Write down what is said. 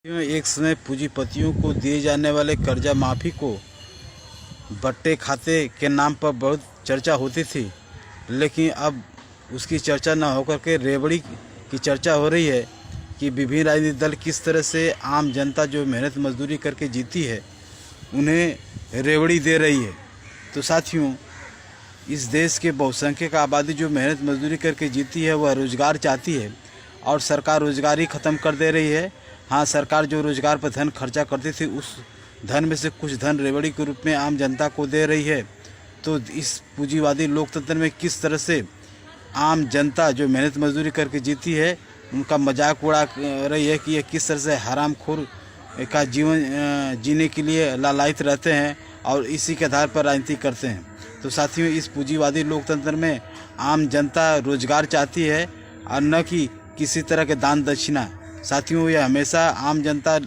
एक समय पूंजीपतियों को दिए जाने वाले कर्जा माफ़ी को बट्टे खाते के नाम पर बहुत चर्चा होती थी, लेकिन अब उसकी चर्चा न होकर के रेवड़ी की चर्चा हो रही है कि विभिन्न राजनीतिक दल किस तरह से आम जनता जो मेहनत मजदूरी करके जीती है उन्हें रेवड़ी दे रही है। तो साथियों, इस देश के बहुसंख्यक आबादी जो मेहनत मजदूरी करके जीती है वह रोज़गार चाहती है और सरकार रोज़गार ही ख़त्म कर दे रही है। हाँ, सरकार जो रोज़गार पर धन खर्चा करती थी उस धन में से कुछ धन रेवड़ी के रूप में आम जनता को दे रही है। तो इस पूंजीवादी लोकतंत्र में किस तरह से आम जनता जो मेहनत मजदूरी करके जीती है उनका मजाक उड़ा रही है कि ये किस तरह से हरामखोर का जीवन जीने के लिए लालायित रहते हैं और इसी के आधार पर राजनीति करते हैं। तो साथियों, इस पूंजीवादी लोकतंत्र में आम जनता रोजगार चाहती है और न कि किसी तरह के दान दक्षिणा। साथियों, यह हमेशा आम जनता